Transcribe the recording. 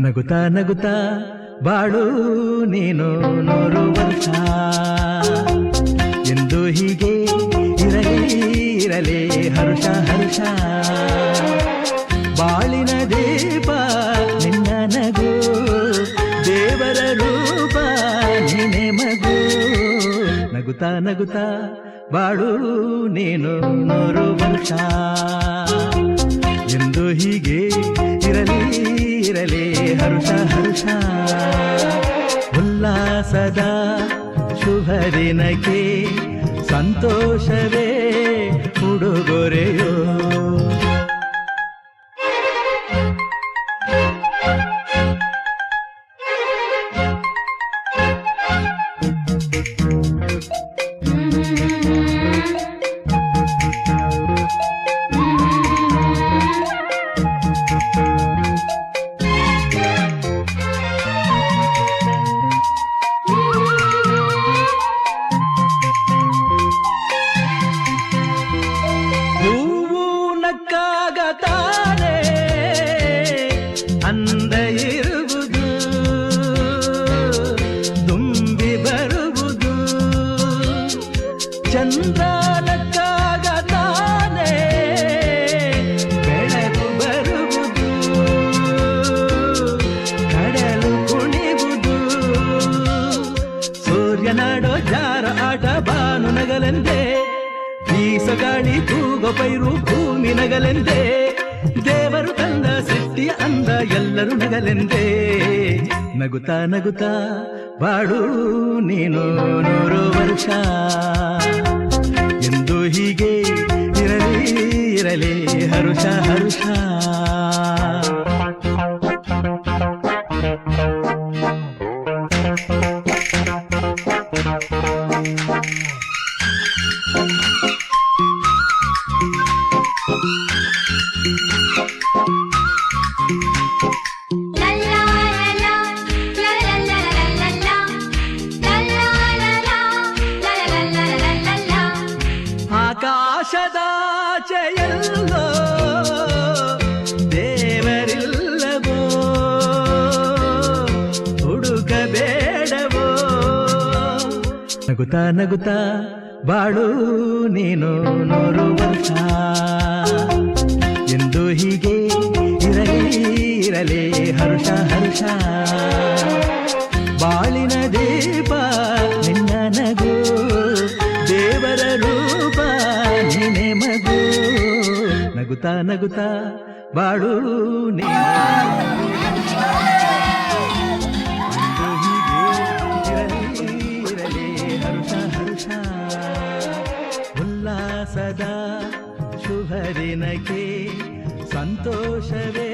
ನಗುತ್ತಾ ನಗುತ್ತಾ ಬಾಳು ನೀನು 100 ವರ್ಷ ಎಂದು ಹೀಗೆ ಇರಲಿ ಹರುಷ ಹರುಷ ಬಾಳಿನ ದೀಪ ನಿನ್ನ ನಗು ದೇವರ ರೂಪ ನೀನೆ ಮಗು ನಗುತ್ತಾ ನಗುತ್ತಾ ಬಾಳು ನೀನು 100 ವರ್ಷ ಎಂದು ಹೀಗೆ ಇರಲಿ ಹರುಷ ಹರುಷ ಉಲ್ಲಾಸದ ಶುಭ ದಿನಕ್ಕೆ ಸಂತೋಷವೇ ಉಡುಗೊರೆಯೋ ತಾನೆ ಅಂದ ಇರುವುದು ತುಂಬಿ ಬರುವುದು ಚಂದ್ರನಕ್ಕಾಗ ತಾನೆ ಬೆಳಕು ಬರುವುದು ಕಡಲು ಕುಣಿವುದು ಸೂರ್ಯನಾಡೋ ಜಾರ ಆಟ ಬಾನು ನಗಲೆಂದೇ ಬೀಸಗಾಳಿ ತೂಗೋ ಪೈರು ಭೂಮಿ ನಗಲೆಂದೇ ದೇವರು ತಂದ ಸೃಷ್ಟಿಯ ಅಂದ ಎಲ್ಲರೂ ನಗಲೆಂದೇ ನಗುತ್ತಾ ನಗುತ್ತಾ ಬಾಳು ನೀನು 100 ವರ್ಷ ಎಂದು ಹೀಗೆ ಇರಲಿ ಹರುಷ ಹರುಷ ಆಕಾಶದಾಚೆಯಲ್ಲೋ ದೇವರಿಲ್ಲವೋ ಹುಡುಕಬೇಡವೋ ನಗುತ್ತಾ ನಗುತ್ತಾ ಬಾಳು ನೀನು 100 ವರ್ಷ ಎಂದು ಹೀಗೆ ಇರಲಿ ಹರುಷ ಹರುಷ ಬಾಳಿನ ದೀಪ ನಿನ್ನ ನಗು ದೇವರ ರೂಪ ನೀನೆ ಮಗು ನಗುತ್ತಾ ನಗುತ್ತಾ ಬಾಳು ನೀನು ಇರಲಿ ಹರುಷ ಹರುಷ ಉಲ್ಲಾಸದ ಶುಭ ದಿನಕ್ಕೆ ಸಂತೋಷವೇ